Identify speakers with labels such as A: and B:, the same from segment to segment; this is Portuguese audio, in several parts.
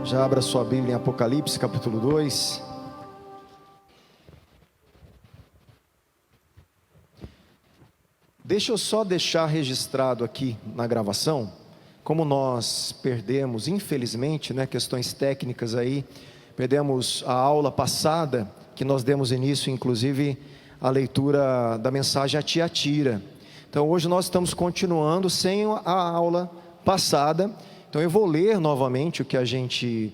A: Já abra sua Bíblia em Apocalipse, capítulo 2. Deixa eu só deixar registrado aqui na gravação, como nós perdemos, infelizmente, questões técnicas aí, perdemos a aula passada, que nós demos início, inclusive, à leitura da mensagem a Tiatira. Então, hoje nós estamos continuando sem a aula passada. Então, eu vou ler novamente o que a gente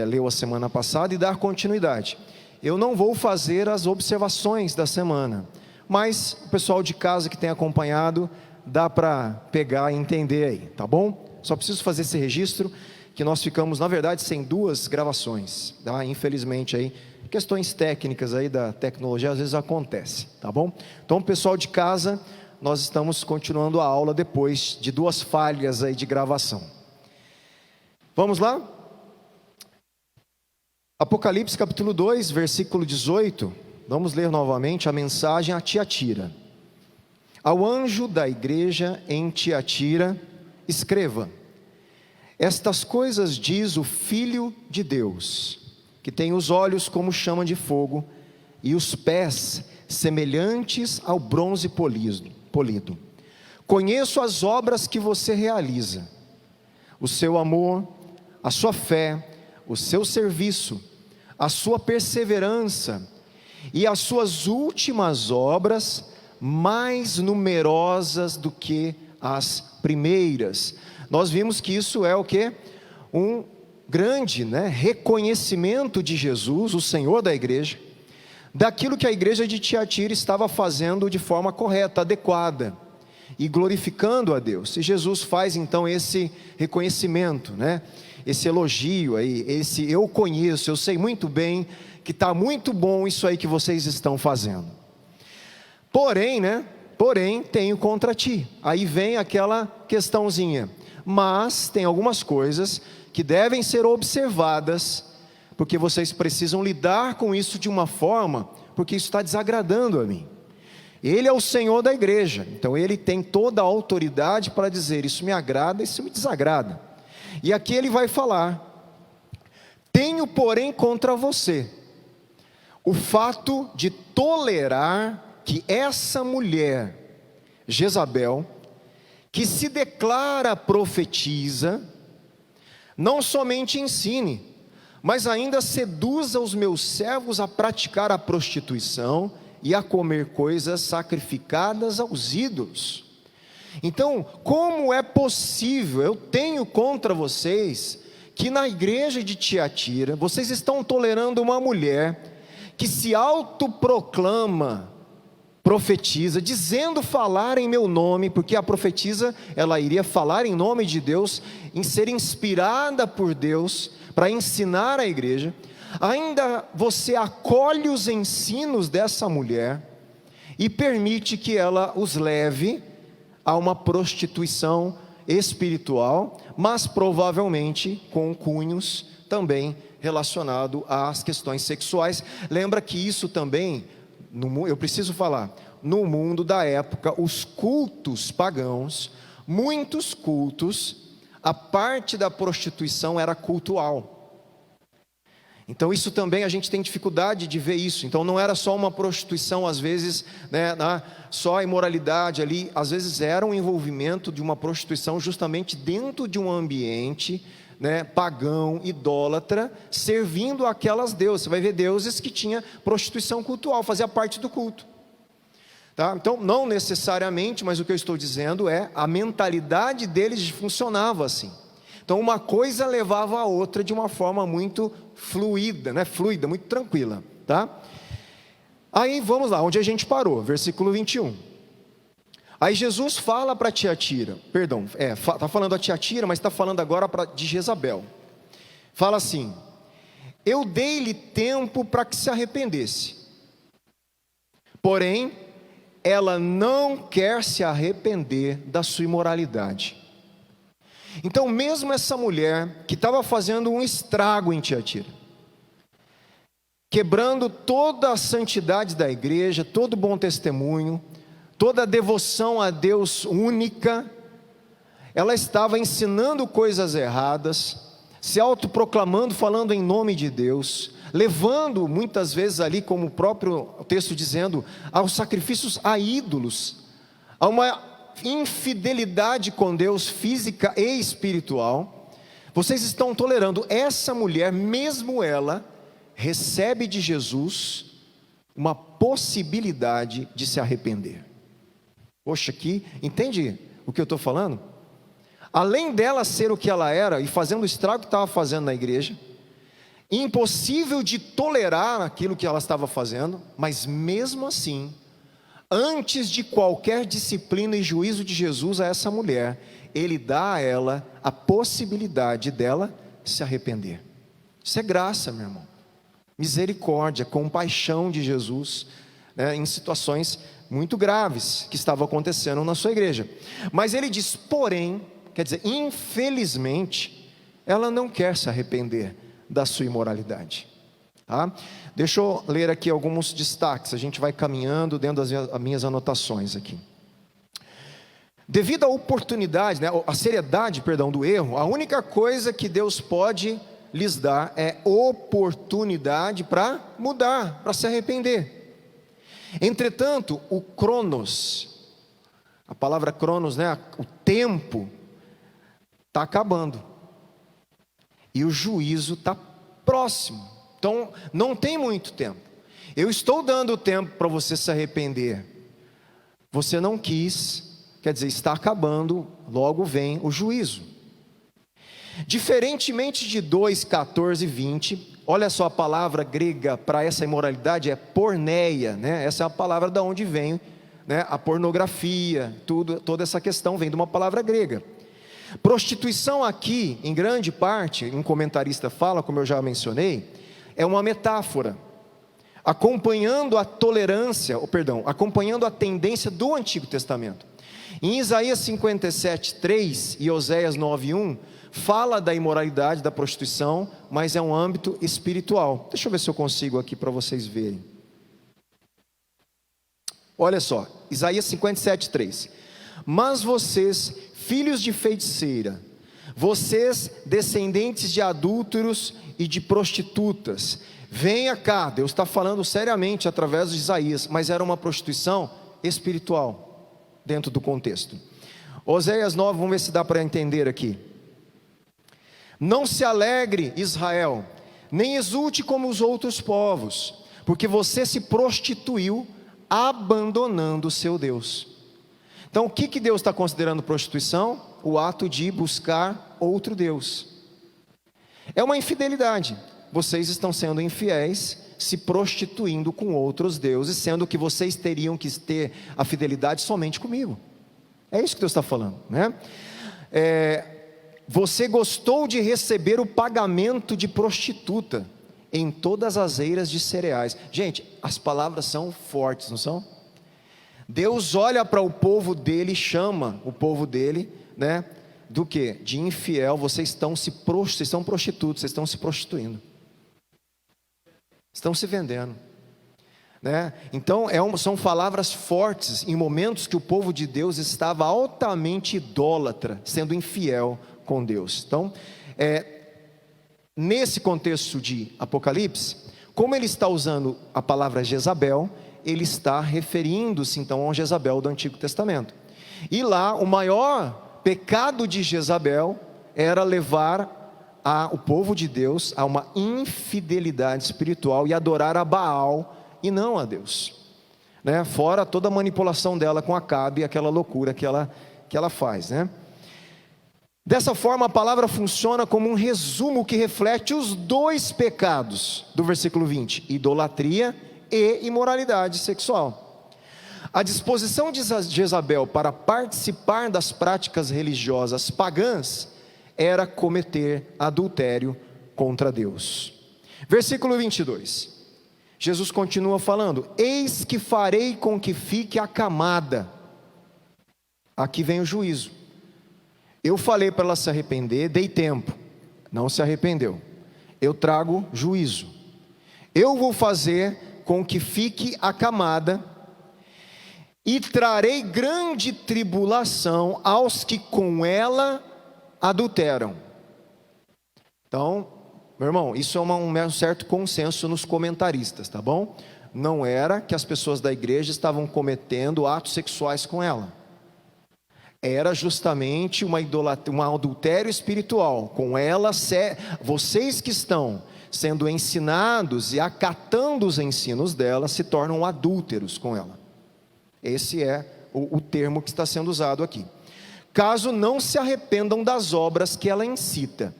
A: leu a semana passada e dar continuidade. Eu não vou fazer as observações da semana, mas o pessoal de casa que tem acompanhado, dá para pegar e entender aí, tá bom? Só preciso fazer esse registro, que nós ficamos, na verdade, sem duas gravações, tá? Infelizmente aí, questões técnicas aí da tecnologia, às vezes acontece, tá bom? Então, pessoal de casa, nós estamos continuando a aula depois de duas falhas aí de gravação. Vamos lá? Apocalipse capítulo 2, versículo 18, vamos ler novamente a mensagem a Tiatira. Ao anjo da igreja em Tiatira, escreva: estas coisas diz o Filho de Deus, que tem os olhos como chama de fogo, e os pés semelhantes ao bronze polido. Conheço as obras que você realiza, o seu amor, a sua fé, o seu serviço, a sua perseverança e as suas últimas obras, mais numerosas do que as primeiras. Nós vimos que isso é o quê? Um grande reconhecimento de Jesus, o Senhor da igreja, daquilo que a igreja de Tiatira estava fazendo de forma correta, adequada, e glorificando a Deus. E Jesus faz então esse reconhecimento, esse elogio aí, esse eu conheço, eu sei muito bem que está muito bom isso aí que vocês estão fazendo. Porém, tenho contra ti. Aí vem aquela questãozinha, mas tem algumas coisas que devem ser observadas, porque vocês precisam lidar com isso de uma forma, porque isso está desagradando a mim. Ele é o Senhor da igreja, então Ele tem toda a autoridade para dizer, isso me agrada, isso me desagrada. E aqui Ele vai falar: tenho porém contra você o fato de tolerar que essa mulher, Jezabel, que se declara profetiza, não somente ensine, mas ainda seduza os meus servos a praticar a prostituição e a comer coisas sacrificadas aos ídolos. Então, como é possível, eu tenho contra vocês, que na igreja de Tiatira, vocês estão tolerando uma mulher, que se autoproclama profetiza, dizendo falar em meu nome, porque a profetisa, ela iria falar em nome de Deus, em ser inspirada por Deus, para ensinar a igreja. Ainda você acolhe os ensinos dessa mulher, e permite que ela os leve a uma prostituição espiritual, mas provavelmente com cunhos também relacionado às questões sexuais. Lembra que isso também, eu preciso falar, no mundo da época, os cultos pagãos, muitos cultos, a parte da prostituição era cultual. Então isso também a gente tem dificuldade de ver isso. Então não era só uma prostituição, às vezes, só a imoralidade ali, às vezes era um envolvimento de uma prostituição justamente dentro de um ambiente pagão, idólatra, servindo aquelas deusas. Você vai ver deuses que tinha prostituição cultual, fazia parte do culto, tá? Então não necessariamente, mas o que eu estou dizendo é, a mentalidade deles funcionava assim. Então uma coisa levava a outra de uma forma muito fluida, muito tranquila, tá? Aí vamos lá, onde a gente parou, versículo 21. Aí Jesus fala para Tiatira, está falando a Tiatira, mas está falando agora de Jezabel. Fala assim: eu dei-lhe tempo para que se arrependesse, porém ela não quer se arrepender da sua imoralidade. Então mesmo essa mulher, que estava fazendo um estrago em Tiatira, quebrando toda a santidade da igreja, todo o bom testemunho, toda a devoção a Deus única, ela estava ensinando coisas erradas, se autoproclamando, falando em nome de Deus, levando muitas vezes ali, como o próprio texto dizendo, aos sacrifícios a ídolos, a uma infidelidade com Deus física e espiritual. Vocês estão tolerando. Essa mulher, mesmo ela, recebe de Jesus uma possibilidade de se arrepender. Poxa, aqui, entende o que eu estou falando? Além dela ser o que ela era e fazendo o estrago que estava fazendo na igreja, impossível de tolerar aquilo que ela estava fazendo, mas mesmo assim, antes de qualquer disciplina e juízo de Jesus a essa mulher, Ele dá a ela a possibilidade dela se arrepender. Isso é graça, meu irmão, misericórdia, compaixão de Jesus, né, em situações muito graves que estavam acontecendo na sua igreja. Mas Ele diz, porém, quer dizer, infelizmente, ela não quer se arrepender da sua imoralidade. Tá? Deixa eu ler aqui alguns destaques, a gente vai caminhando dentro das minhas anotações aqui. Devido à oportunidade, né, a seriedade, perdão, do erro, a única coisa que Deus pode lhes dar é oportunidade para mudar, para se arrepender. Entretanto, o cronos, a palavra cronos, né, o tempo, está acabando, e o juízo está próximo. Então não tem muito tempo. Eu estou dando tempo para você se arrepender, você não quis, quer dizer, está acabando, logo vem o juízo. Diferentemente de 2, 14 e 20, olha só, a palavra grega para essa imoralidade é porneia, né? Essa é a palavra da onde vem, né, a pornografia, toda essa questão vem de uma palavra grega. Prostituição aqui, em grande parte, um comentarista fala, como eu já mencionei, é uma metáfora, acompanhando a acompanhando a tendência do Antigo Testamento. Em Isaías 57:3 e Oséias 9:1, fala da imoralidade, da prostituição, mas é um âmbito espiritual. Deixa eu ver se eu consigo aqui para vocês verem. Olha só, Isaías 57:3. Mas vocês, filhos de feiticeira, vocês descendentes de adúlteros e de prostitutas, venha cá. Deus está falando seriamente através de Isaías, mas era uma prostituição espiritual, dentro do contexto. Oséias 9, vamos ver se dá para entender aqui. Não se alegre, Israel, nem exulte como os outros povos, porque você se prostituiu, abandonando o seu Deus. Então o que Deus está considerando prostituição? O ato de buscar outro Deus. É uma infidelidade. Vocês estão sendo infiéis, se prostituindo com outros deuses, sendo que vocês teriam que ter a fidelidade somente comigo. É isso que Deus está falando, né? Você gostou de receber o pagamento de prostituta em todas as eiras de cereais. Gente, as palavras são fortes, não são? Deus olha para o povo dele, chama o povo dele, né, do que? De infiel. Vocês estão prostitutos, vocês estão se prostituindo, estão se vendendo, né? Então são palavras fortes, em momentos que o povo de Deus estava altamente idólatra, sendo infiel com Deus. Então, nesse contexto de Apocalipse, como ele está usando a palavra Jezabel, ele está referindo-se então a Jezabel do Antigo Testamento. E lá o maior pecado de Jezabel era levar o povo de Deus a uma infidelidade espiritual e adorar a Baal e não a Deus, né? Fora toda a manipulação dela com Acabe e aquela loucura que ela faz, né? Dessa forma a palavra funciona como um resumo que reflete os dois pecados do versículo 20, idolatria e imoralidade sexual. A disposição de Jezabel para participar das práticas religiosas pagãs era cometer adultério contra Deus. Versículo 22, Jesus continua falando: eis que farei com que fique acamada. Aqui vem o juízo. Eu falei para ela se arrepender, dei tempo, não se arrependeu, eu trago juízo. Eu vou fazer com que fique acamada, e trarei grande tribulação aos que com ela adulteram. Então, meu irmão, isso é um certo consenso nos comentaristas, tá bom? Não era que as pessoas da igreja estavam cometendo atos sexuais com ela. Era justamente uma idolatria, um adultério espiritual com ela. Vocês que estão sendo ensinados e acatando os ensinos dela se tornam adúlteros com ela. Esse é o termo que está sendo usado aqui. Caso não se arrependam das obras que ela incita.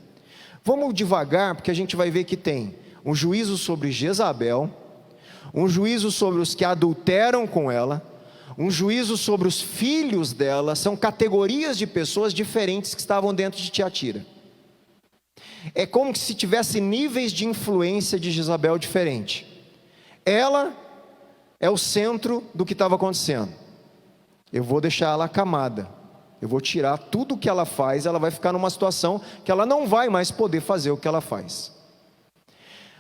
A: Vamos devagar, porque a gente vai ver que tem um juízo sobre Jezabel, um juízo sobre os que adulteram com ela, um juízo sobre os filhos dela. São categorias de pessoas diferentes que estavam dentro de Tiatira. É como se tivesse níveis de influência de Jezabel diferente. Ela é o centro do que estava acontecendo. Eu vou deixar ela acamada, eu vou tirar tudo o que ela faz. Ela vai ficar numa situação que ela não vai mais poder fazer o que ela faz.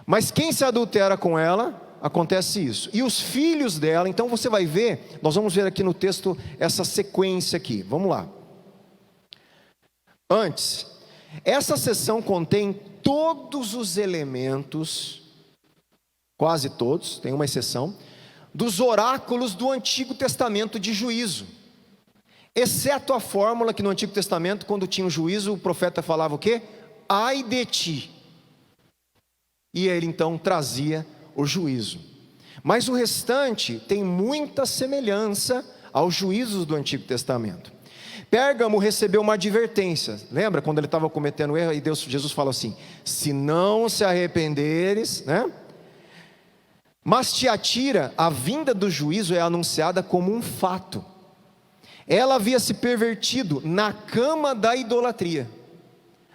A: Mas quem se adultera com ela, acontece isso. E os filhos dela, então você vai ver, nós vamos ver aqui no texto essa sequência aqui, vamos lá. Antes, essa seção contém todos os elementos, quase todos, tem uma exceção, dos oráculos do Antigo Testamento de juízo, exceto a fórmula que no Antigo Testamento, quando tinha o juízo, o profeta falava o quê? Ai de ti. E ele então trazia o juízo. Mas o restante tem muita semelhança aos juízos do Antigo Testamento. Pérgamo recebeu uma advertência. Lembra quando ele estava cometendo erro e Jesus falou assim: se não se arrependeres, né? Mas Tiatira, a vinda do juízo é anunciada como um fato. Ela havia se pervertido na cama da idolatria.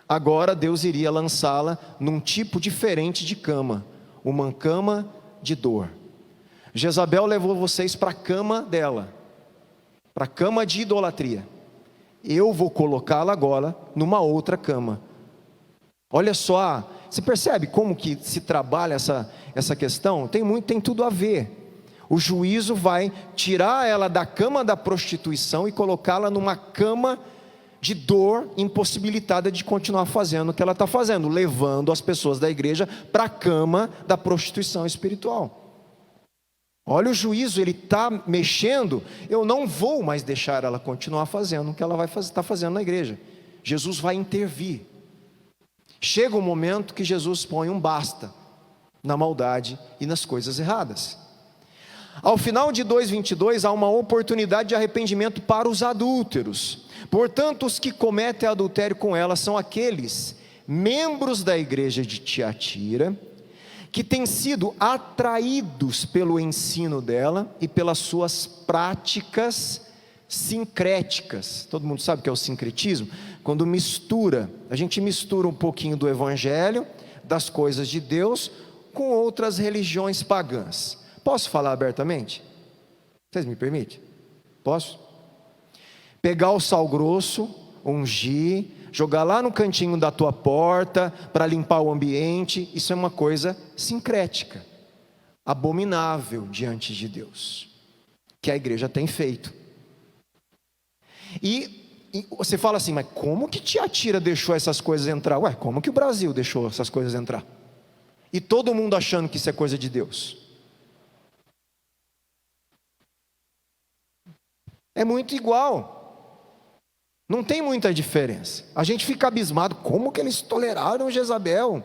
A: Agora Deus iria lançá-la num tipo diferente de cama, uma cama de dor. Jezabel levou vocês para a cama dela, para a cama de idolatria. Eu vou colocá-la agora numa outra cama. Olha só, você percebe como que se trabalha essa questão? Tem tudo a ver. O juízo vai tirar ela da cama da prostituição e colocá-la numa cama de dor, impossibilitada de continuar fazendo o que ela está fazendo, levando as pessoas da igreja para a cama da prostituição espiritual. Olha o juízo, ele está mexendo. Eu não vou mais deixar ela continuar fazendo o que ela vai estar fazendo na igreja. Jesus vai intervir. Chega um momento que Jesus põe um basta na maldade e nas coisas erradas. Ao final de 2:22 há uma oportunidade de arrependimento para os adúlteros. Portanto, os que cometem adultério com ela são aqueles membros da igreja de Tiatira que têm sido atraídos pelo ensino dela e pelas suas práticas sincréticas. Todo mundo sabe o que é o sincretismo? Quando a gente mistura um pouquinho do evangelho, das coisas de Deus, com outras religiões pagãs. Posso falar abertamente? Vocês me permitem? Posso? Pegar o sal grosso, ungir, jogar lá no cantinho da tua porta, para limpar o ambiente. Isso é uma coisa sincrética, abominável diante de Deus, que a igreja tem feito. E você fala assim, mas como que Tiatira deixou essas coisas entrar? Ué, como que o Brasil deixou essas coisas entrar? E todo mundo achando que isso é coisa de Deus. É muito igual, não tem muita diferença. A gente fica abismado, como que eles toleraram Jezabel?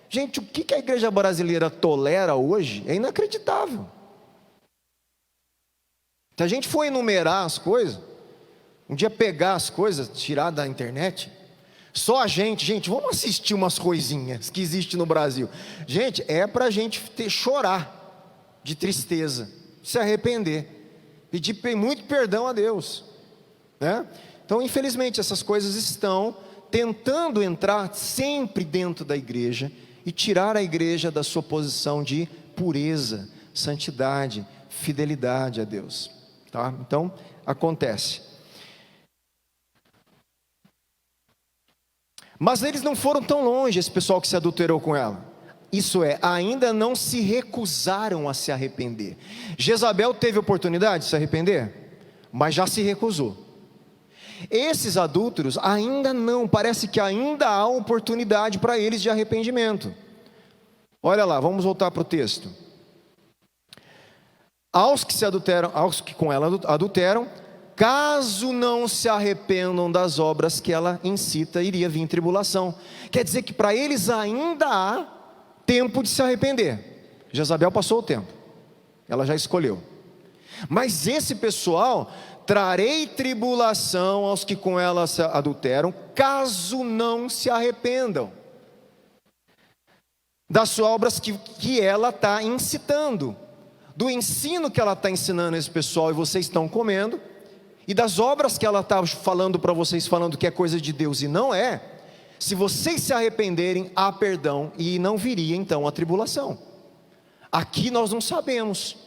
A: Gente, o que a igreja brasileira tolera hoje é inacreditável. Se a gente for enumerar as coisas, um dia pegar as coisas, tirar da internet, só a gente, vamos assistir umas coisinhas que existem no Brasil. Gente, é para a gente chorar de tristeza, se arrepender, pedir muito perdão a Deus, né? Então, infelizmente, essas coisas estão tentando entrar sempre dentro da igreja e tirar a igreja da sua posição de pureza, santidade, fidelidade a Deus, tá? Então, acontece. Mas eles não foram tão longe, esse pessoal que se adulterou com ela. Isso é, ainda não se recusaram a se arrepender. Jezabel teve oportunidade de se arrepender, mas já se recusou. Esses adúlteros ainda não, parece que ainda há oportunidade para eles de arrependimento. Olha lá, vamos voltar para o texto. Aos que com ela adulteram, caso não se arrependam das obras que ela incita, iria vir tribulação. Quer dizer que para eles ainda há tempo de se arrepender. Jezabel passou o tempo, ela já escolheu. Mas esse pessoal, trarei tribulação aos que com ela se adulteram, caso não se arrependam das obras que ela está incitando, do ensino que ela está ensinando esse pessoal e vocês estão comendo, e das obras que ela está falando para vocês, falando que é coisa de Deus e não é. Se vocês se arrependerem, há perdão e não viria então a tribulação. Aqui nós não sabemos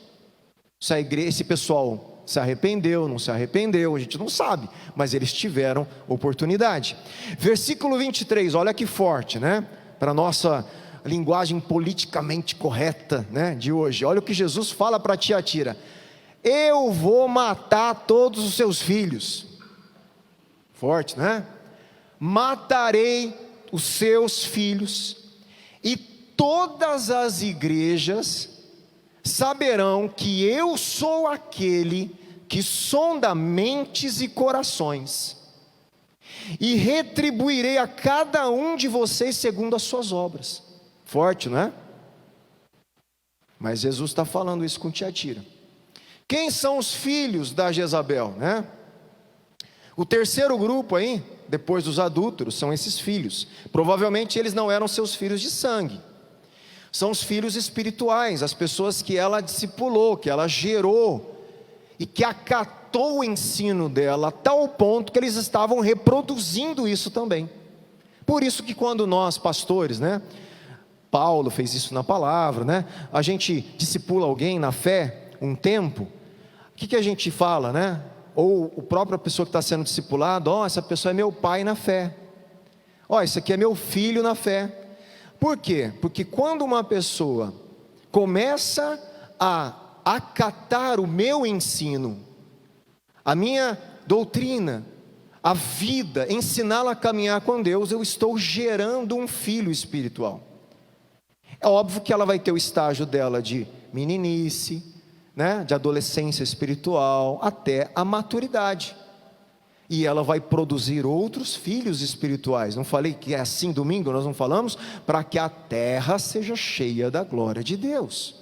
A: se esse pessoal se arrependeu, não se arrependeu, a gente não sabe, mas eles tiveram oportunidade. Versículo 23, olha que forte, né? Para a nossa linguagem politicamente correta, né, de hoje. Olha o que Jesus fala para Tiatira: eu vou matar todos os seus filhos. Forte, né? Matarei os seus filhos, e todas as igrejas saberão que eu sou aquele que sonda mentes e corações, e retribuirei a cada um de vocês segundo as suas obras. Forte, não é? Mas Jesus está falando isso com Tiatira. Quem são os filhos da Jezabel, né? O terceiro grupo aí, depois dos adúlteros, são esses filhos. Provavelmente eles não eram seus filhos de sangue, são os filhos espirituais, as pessoas que ela discipulou, que ela gerou, e que acatou o ensino dela, a tal ponto que eles estavam reproduzindo isso também. Por isso que quando nós, pastores, né, Paulo fez isso na palavra, né, a gente discipula alguém na fé um tempo, o que a gente fala, né? Ou a própria pessoa que está sendo discipulada: ó, essa pessoa é meu pai na fé, ó, esse aqui é meu filho na fé. Por quê? Porque quando uma pessoa começa a acatar o meu ensino, a minha doutrina, a vida, ensiná-la a caminhar com Deus, eu estou gerando um filho espiritual. É óbvio que ela vai ter o estágio dela de meninice, né, de adolescência espiritual, até a maturidade, e ela vai produzir outros filhos espirituais. Não falei que é assim domingo, nós não falamos? Para que a terra seja cheia da glória de Deus.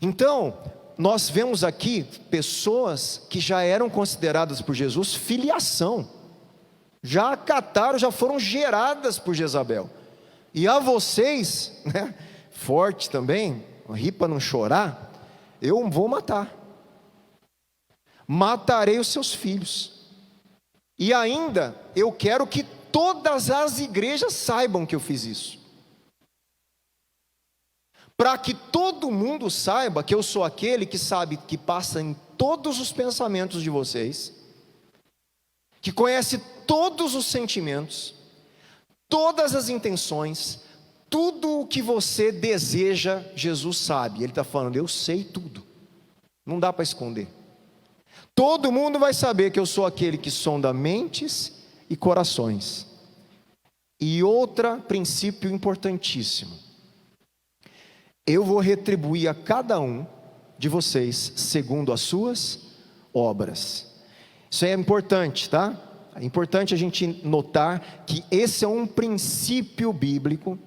A: Então, nós vemos aqui pessoas que já eram consideradas por Jesus filiação, já acataram, já foram geradas por Jezabel. E a vocês, né, forte também, ri para não chorar, eu vou matar. Matarei os seus filhos. E ainda, eu quero que todas as igrejas saibam que eu fiz isso, para que todo mundo saiba que eu sou aquele que sabe, que passa em todos os pensamentos de vocês, que conhece todos os sentimentos, todas as intenções, tudo o que você deseja. Jesus sabe. Ele está falando: eu sei tudo, não dá para esconder. Todo mundo vai saber que eu sou aquele que sonda mentes e corações. E outro princípio importantíssimo: eu vou retribuir a cada um de vocês segundo as suas obras. Isso aí é importante, tá? É importante a gente notar que esse é um princípio bíblico.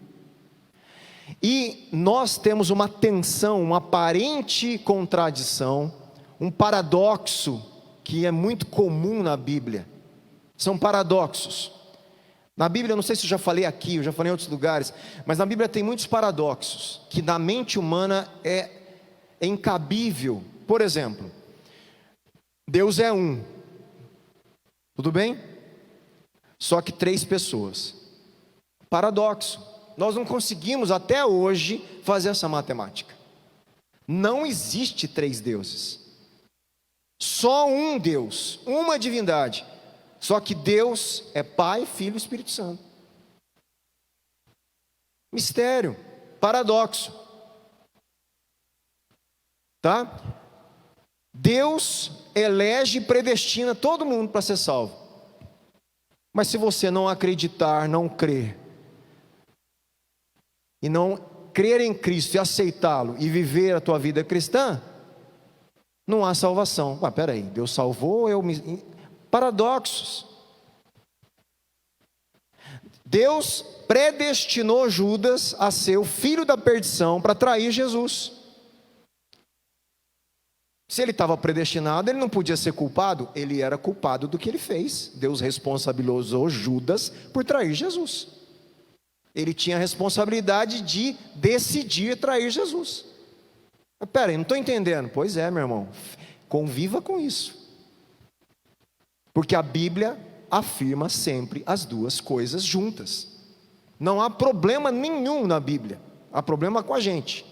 A: E nós temos uma tensão, uma aparente contradição, um paradoxo que é muito comum na Bíblia. São paradoxos. Na Bíblia, eu não sei se eu já falei aqui, eu já falei em outros lugares, mas na Bíblia tem muitos paradoxos, que na mente humana é incabível. Por exemplo, Deus é um, tudo bem? Só que 3 pessoas. Paradoxo. Nós não conseguimos até hoje fazer essa matemática. Não existe 3 deuses, só um Deus, uma divindade. Só que Deus é Pai, Filho e Espírito Santo. Mistério, paradoxo, tá? Deus elege e predestina todo mundo para ser salvo. Mas se você não acreditar, não crer, e não crer em Cristo e aceitá-lo e viver a tua vida cristã, não há salvação. Peraí, Deus salvou, paradoxos. Deus predestinou Judas a ser o filho da perdição para trair Jesus. Se ele estava predestinado, ele não podia ser culpado. Ele era culpado do que ele fez. Deus responsabilizou Judas por trair Jesus. Ele tinha a responsabilidade de decidir trair Jesus. Peraí, não estou entendendo. Pois é, meu irmão, conviva com isso. Porque a Bíblia afirma sempre as duas coisas juntas. Não há problema nenhum na Bíblia. Há problema com a gente.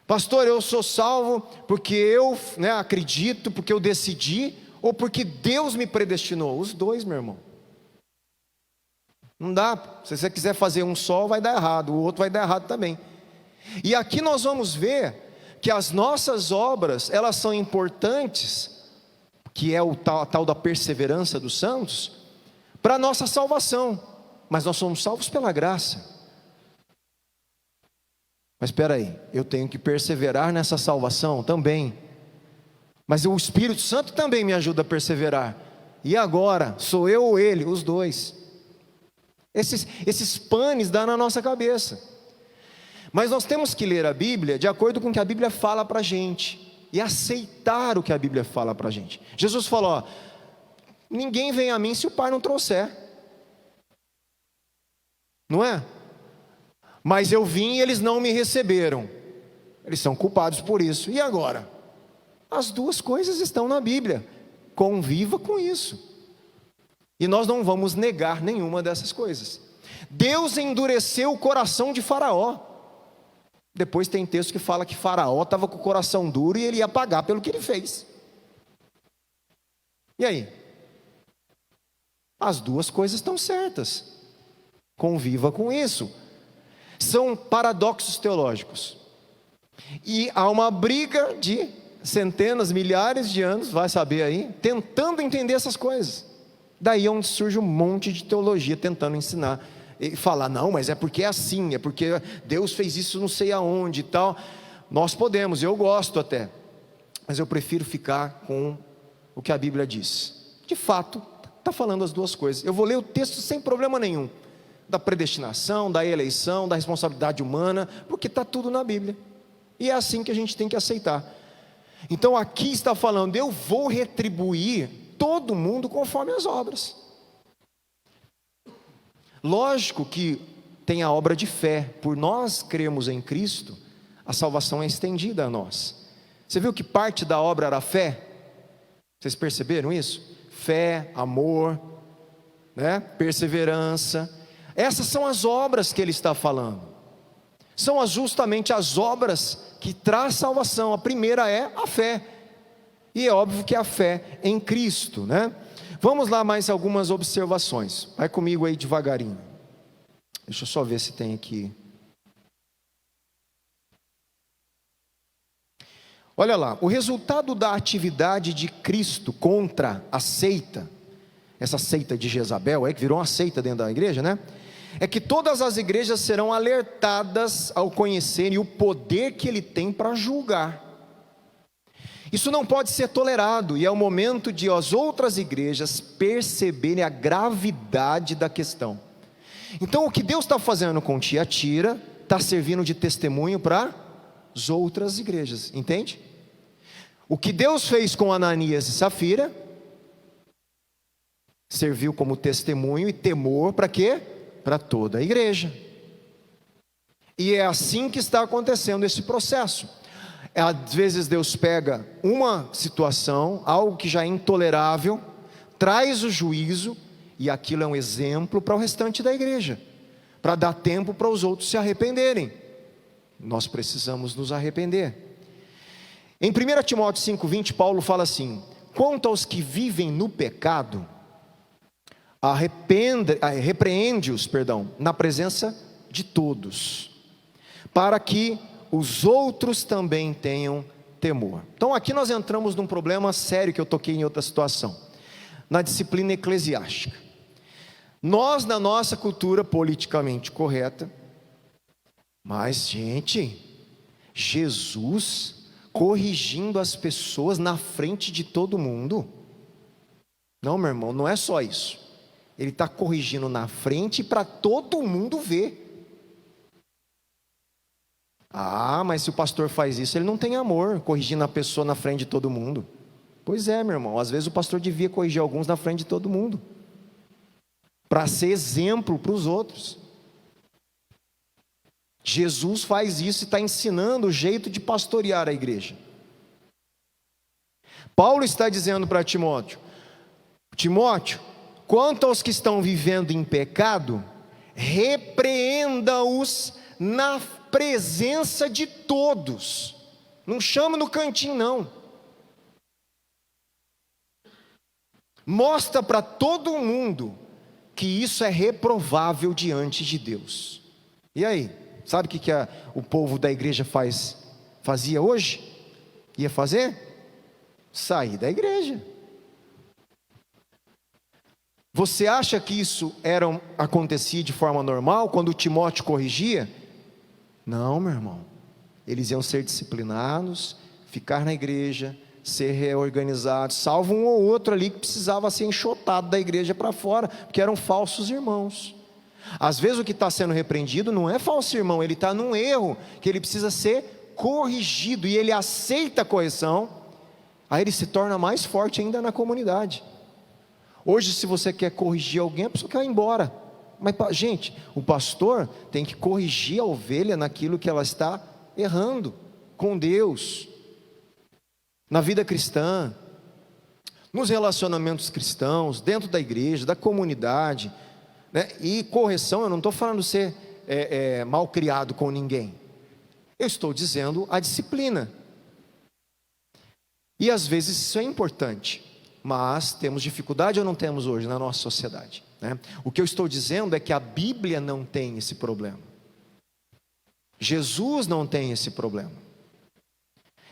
A: Pastor, eu sou salvo porque eu acredito, porque eu decidi, ou porque Deus me predestinou? Os dois, meu irmão. Não dá. Se você quiser fazer um só, vai dar errado, o outro vai dar errado também. E aqui nós vamos ver que as nossas obras, elas são importantes, que é o tal da perseverança dos santos, para a nossa salvação. Mas nós somos salvos pela graça. Mas espera aí, eu tenho que perseverar nessa salvação também. Mas o Espírito Santo também me ajuda a perseverar. E agora, sou eu ou ele? Os dois. Esses panes dão na nossa cabeça. Mas nós temos que ler a Bíblia de acordo com o que a Bíblia fala para a gente. E aceitar o que a Bíblia fala para a gente. Jesus falou, ninguém vem a mim se o Pai não trouxer. Não é? Mas eu vim e eles não me receberam. Eles são culpados por isso. E agora? As duas coisas estão na Bíblia. Conviva com isso. E nós não vamos negar nenhuma dessas coisas. Deus endureceu o coração de Faraó. Depois tem texto que fala que Faraó estava com o coração duro e ele ia pagar pelo que ele fez. E aí? As duas coisas estão certas. Conviva com isso. São paradoxos teológicos. E há uma briga de centenas, milhares de anos, vai saber aí, tentando entender essas coisas. Daí é onde surge um monte de teologia tentando ensinar. E falar, não, mas é porque é assim, é porque Deus fez isso não sei aonde e tal. Nós podemos, eu gosto até. Mas eu prefiro ficar com o que a Bíblia diz. De fato, está falando as duas coisas. Eu vou ler o texto sem problema nenhum. Da predestinação, da eleição, da responsabilidade humana, porque está tudo na Bíblia, e é assim que a gente tem que aceitar. Então aqui está falando, eu vou retribuir todo mundo conforme as obras. Lógico que tem a obra de fé, por nós crermos em Cristo, a salvação é estendida a nós. Você viu que parte da obra era a fé? Vocês perceberam isso? Fé, amor, perseverança. Essas são as obras que ele está falando. São justamente as obras que traz salvação. A primeira é a fé. E é óbvio que é a fé em Cristo, Vamos lá mais algumas observações. Vai comigo aí devagarinho. Deixa eu só ver se tem aqui. Olha lá, o resultado da atividade de Cristo contra a seita, essa seita de Jezabel, que virou uma seita dentro da igreja, é que todas as igrejas serão alertadas ao conhecerem o poder que ele tem para julgar. Isso não pode ser tolerado, e é o momento de as outras igrejas perceberem a gravidade da questão. Então o que Deus está fazendo com Tiatira, está servindo de testemunho para as outras igrejas, entende? O que Deus fez com Ananias e Safira, serviu como testemunho e temor para quê? Para toda a igreja. E é assim que está acontecendo esse processo. Às vezes Deus pega uma situação, algo que já é intolerável, traz o juízo, e aquilo é um exemplo para o restante da igreja, para dar tempo para os outros se arrependerem. Nós precisamos nos arrepender. Em 1 Timóteo 5,20, Paulo fala assim: quanto aos que vivem no pecado, repreende-os, na presença de todos, para que os outros também tenham temor. Então aqui nós entramos num problema sério que eu toquei em outra situação, na disciplina eclesiástica. Nós, na nossa cultura politicamente correta, mas gente, Jesus corrigindo as pessoas na frente de todo mundo. Não, meu irmão, não é só isso. Ele está corrigindo na frente para todo mundo ver. Ah, mas se o pastor faz isso, ele não tem amor, corrigindo a pessoa na frente de todo mundo. Pois é, meu irmão, às vezes o pastor devia corrigir alguns na frente de todo mundo, para ser exemplo para os outros. Jesus faz isso e está ensinando o jeito de pastorear a igreja. Paulo está dizendo para Timóteo: Timóteo, quanto aos que estão vivendo em pecado, repreenda-os na presença de todos. Não chama no cantinho não. Mostra para todo mundo que isso é reprovável diante de Deus. E aí? Sabe o que o povo da igreja fazia hoje? Ia fazer? Sair da igreja. Você acha que isso acontecia de forma normal, quando o Timóteo corrigia? Não, meu irmão. Eles iam ser disciplinados, ficar na igreja, ser reorganizados, salvo um ou outro ali que precisava ser enxotado da igreja para fora, porque eram falsos irmãos. Às vezes o que está sendo repreendido não é falso irmão, ele está num erro, que ele precisa ser corrigido, e ele aceita a correção, aí ele se torna mais forte ainda na comunidade. Hoje, se você quer corrigir alguém, a pessoa quer ir embora. Mas, gente, o pastor tem que corrigir a ovelha naquilo que ela está errando, com Deus, na vida cristã, nos relacionamentos cristãos, dentro da igreja, da comunidade, né? E correção, eu não estou falando ser mal criado com ninguém, eu estou dizendo a disciplina. E às vezes isso é importante, mas temos dificuldade ou não temos hoje na nossa sociedade, né? O que eu estou dizendo é que a Bíblia não tem esse problema, Jesus não tem esse problema,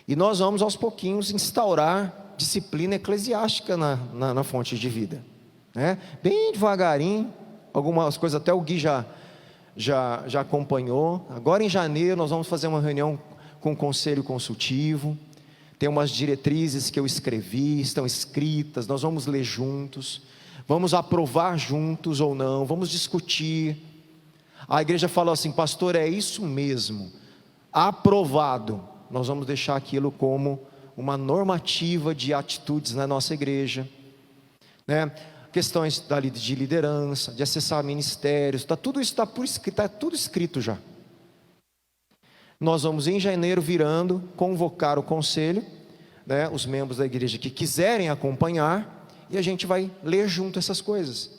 A: e nós vamos aos pouquinhos instaurar disciplina eclesiástica na fonte de vida, né? Bem devagarinho. Algumas coisas até o Gui já acompanhou. Agora em janeiro nós vamos fazer uma reunião com o conselho consultivo. Tem umas diretrizes que eu escrevi, estão escritas, nós vamos ler juntos, vamos aprovar juntos ou não, vamos discutir. A igreja falou assim: pastor, é isso mesmo, aprovado. Nós vamos deixar aquilo como uma normativa de atitudes na nossa igreja, né? Questões de liderança, de acessar ministérios, tudo isso está tudo escrito já. Nós vamos em janeiro convocar o conselho, né, os membros da igreja que quiserem acompanhar, e a gente vai ler junto essas coisas,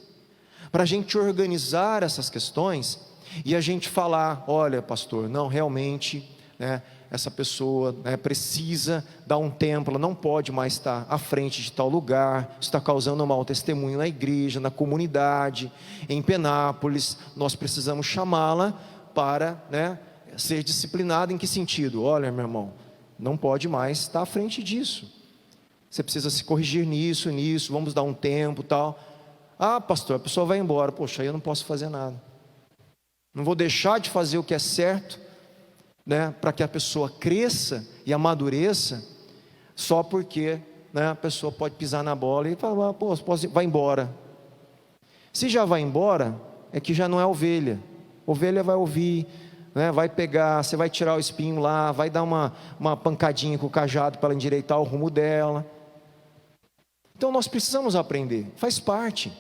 A: para a gente organizar essas questões, e a gente falar: olha pastor, não, realmente, né, essa pessoa, né, precisa dar um tempo, ela não pode mais estar à frente de tal lugar, está causando um mau testemunho na igreja, na comunidade, em Penápolis, nós precisamos chamá-la para, né, ser disciplinada. Em que sentido? Olha, meu irmão, não pode mais estar à frente disso, você precisa se corrigir nisso, vamos dar um tempo, tal. Ah pastor, a pessoa vai embora, poxa, aí eu não posso fazer nada, não vou deixar de fazer o que é certo, né, para que a pessoa cresça e amadureça, só porque, né, a pessoa pode pisar na bola e falar: pô, vai embora. Se já vai embora, é que já não é ovelha. Ovelha vai ouvir, né, vai pegar, você vai tirar o espinho lá, vai dar uma pancadinha com o cajado para ela endireitar o rumo dela. Então nós precisamos aprender, faz parte.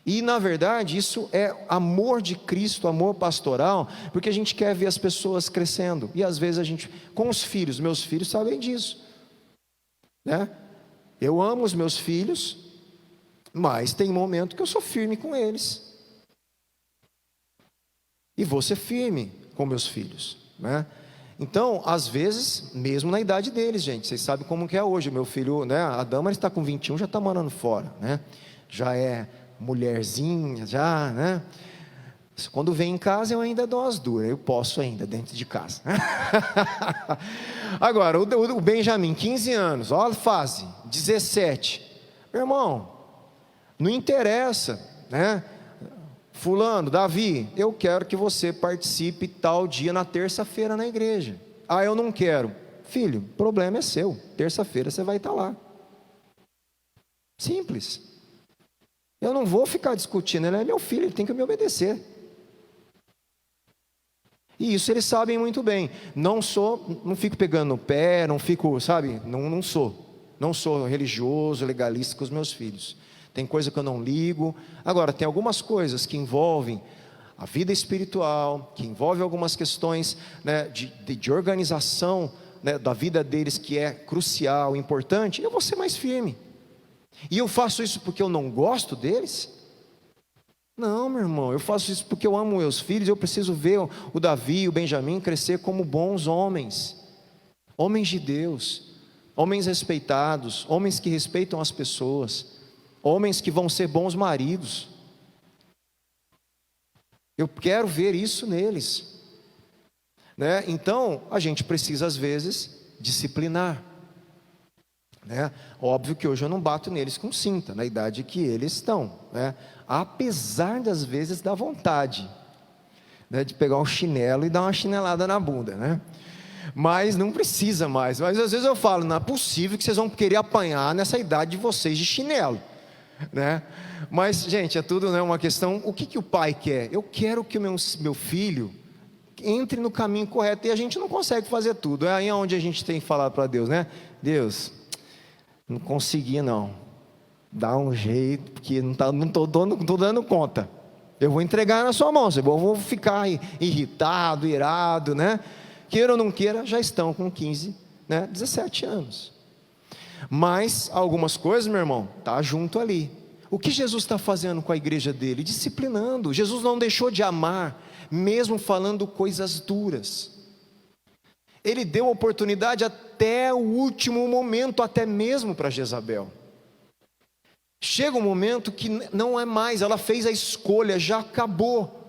A: E na verdade isso é amor de Cristo, amor pastoral, porque a gente quer ver as pessoas crescendo, e às vezes a gente, com os filhos, meus filhos sabem disso, né? Eu amo os meus filhos, mas tem momento que eu sou firme com eles, e vou ser firme com meus filhos, né? Então, às vezes, mesmo na idade deles, gente, vocês sabem como que é hoje. Meu filho, né, a Dama está com 21, já está morando fora, né? Já é mulherzinha, já, né? Quando vem em casa, eu ainda dou as duras, eu posso ainda, dentro de casa. Agora, o Benjamin, 15 anos, olha a fase, 17. Meu irmão, não interessa, né? Fulano, Davi, eu quero que você participe tal dia na terça-feira na igreja. Ah, eu não quero. Filho, o problema é seu, terça-feira você vai estar lá. Simples. Eu não vou ficar discutindo, ele é meu filho, ele tem que me obedecer. E isso eles sabem muito bem. Não fico pegando no pé, não fico, sabe, não sou religioso, legalista com os meus filhos. Tem coisa que eu não ligo. Agora, tem algumas coisas que envolvem a vida espiritual, que envolvem algumas questões, né, de organização, né, da vida deles, que é crucial, importante. Eu vou ser mais firme. E eu faço isso porque eu não gosto deles? Não, meu irmão, eu faço isso porque eu amo meus filhos. Eu preciso ver o Davi e o Benjamim crescer como bons homens, homens de Deus, homens respeitados, homens que respeitam as pessoas, homens que vão ser bons maridos. Eu quero ver isso neles, né? Então a gente precisa às vezes disciplinar, né? Óbvio que hoje eu não bato neles com cinta, na idade que eles estão, né? Apesar das vezes da vontade, né, de pegar um chinelo e dar uma chinelada na bunda, né? Mas não precisa mais. Mas às vezes eu falo, não é possível que vocês vão querer apanhar nessa idade de vocês de chinelo, né? Mas gente, é tudo, né, uma questão. O que o pai quer? Eu quero que o meu filho entre no caminho correto. E a gente não consegue fazer tudo. É aí onde a gente tem que falar para Deus, né? Deus, não consegui não, dá um jeito, porque não estou dando conta. Eu vou entregar na sua mão. Eu vou ficar irritado, irado, né? Queira ou não queira, já estão com 15, né, 17 anos. Mas algumas coisas, meu irmão, tá junto ali. O que Jesus está fazendo com a igreja dele? Disciplinando. Jesus não deixou de amar, mesmo falando coisas duras. Ele deu oportunidade até o último momento, até mesmo para Jezabel. Chega um momento que não é mais, ela fez a escolha, já acabou.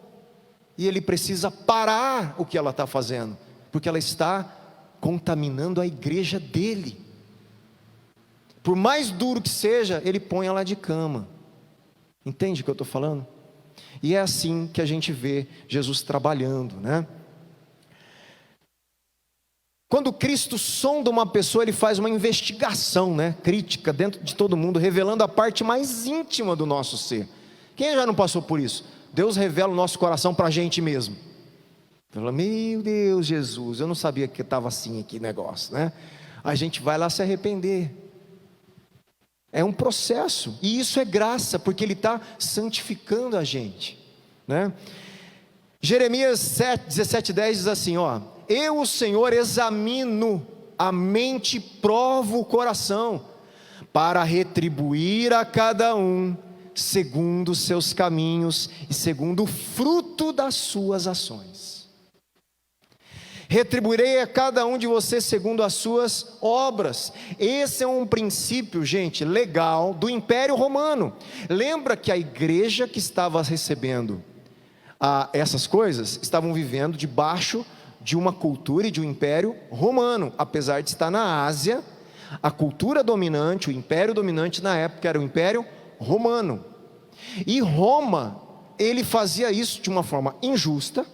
A: E ele precisa parar o que ela está fazendo, porque ela está contaminando a igreja dele. Por mais duro que seja, ele põe ela de cama. Entende o que eu estou falando? E é assim que a gente vê Jesus trabalhando, né? Quando Cristo sonda uma pessoa, ele faz uma investigação, né, crítica dentro de todo mundo, revelando a parte mais íntima do nosso ser. Quem já não passou por isso? Deus revela o nosso coração para a gente mesmo. Fala, meu Deus, Jesus, eu não sabia que estava assim aqui negócio, né? A gente vai lá se arrepender. É um processo, e isso é graça, porque Ele está santificando a gente, né? Jeremias 17:10 diz assim, ó: eu, o Senhor, examino a mente, provo o coração, para retribuir a cada um segundo os seus caminhos e segundo o fruto das suas ações. Retribuirei a cada um de vocês segundo as suas obras. Esse é um princípio, gente, legal do Império Romano. Lembra que a igreja que estava recebendo essas coisas, estavam vivendo debaixo de uma cultura e de um império romano. Apesar de estar na Ásia, a cultura dominante, o império dominante na época era o Império Romano. E Roma, ele fazia isso de uma forma injusta,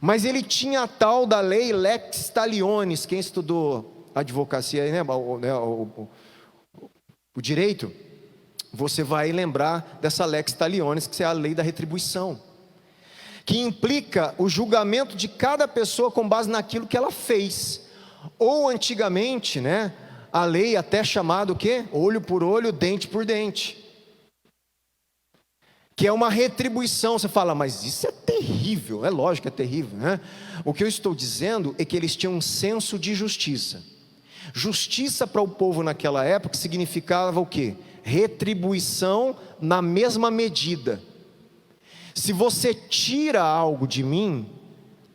A: mas ele tinha a tal da lei lex talionis. Quem estudou advocacia, né, o direito, você vai lembrar dessa lex talionis, que é a lei da retribuição, que implica o julgamento de cada pessoa com base naquilo que ela fez. Ou antigamente, né, a lei até chamada o quê? Olho por olho, dente por dente, que é uma retribuição. Você fala, mas isso é terrível. É lógico que é terrível, né? O que eu estou dizendo é que eles tinham um senso de justiça. Justiça para o povo naquela época significava o quê? Retribuição na mesma medida. Se você tira algo de mim,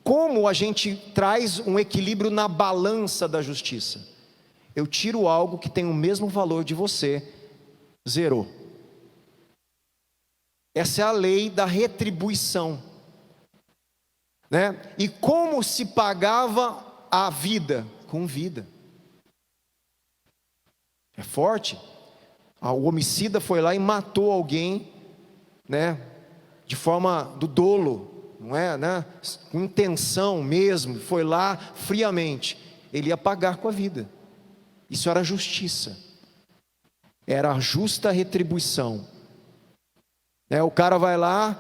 A: como a gente traz um equilíbrio na balança da justiça? Eu tiro algo que tem o mesmo valor de você, zerou. Essa é a lei da retribuição, né? E como se pagava a vida? Com vida. É forte. O homicida foi lá e matou alguém, né? De forma do dolo, não é, né? Com intenção mesmo, foi lá friamente. Ele ia pagar com a vida. Isso era justiça. Era a justa retribuição. O cara vai lá,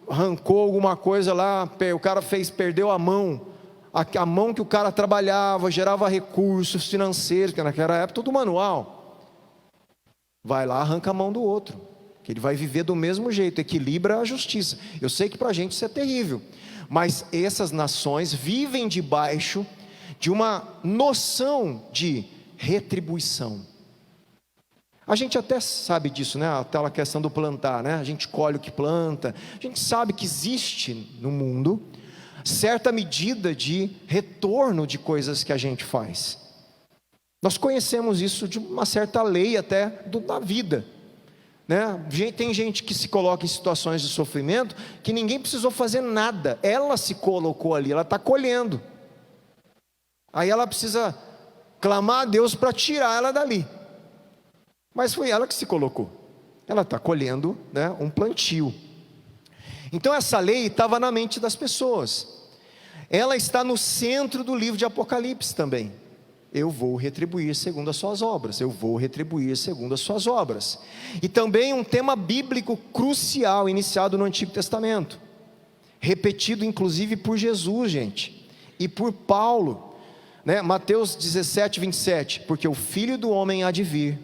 A: arrancou alguma coisa lá, o cara perdeu a mão mão que o cara trabalhava, gerava recursos financeiros, que naquela época tudo manual. Vai lá, arranca a mão do outro, que ele vai viver do mesmo jeito, equilibra a justiça. Eu sei que para a gente isso é terrível, mas essas nações vivem debaixo de uma noção de retribuição. A gente até sabe disso, né? Aquela questão do plantar, né? A gente colhe o que planta. A gente sabe que existe no mundo certa medida de retorno de coisas que a gente faz. Nós conhecemos isso de uma certa lei até da vida, né? Tem gente que se coloca em situações de sofrimento que ninguém precisou fazer nada. Ela se colocou ali, ela está colhendo. Aí ela precisa clamar a Deus para tirar ela dali. Mas foi ela que se colocou. Ela está colhendo, né, um plantio. Então essa lei estava na mente das pessoas. Ela está no centro do livro de Apocalipse também. Eu vou retribuir segundo as suas obras. Eu vou retribuir segundo as suas obras. E também um tema bíblico crucial, iniciado no Antigo Testamento. Repetido inclusive por Jesus, gente. E por Paulo, né? Mateus 17, 27. Porque o Filho do Homem há de vir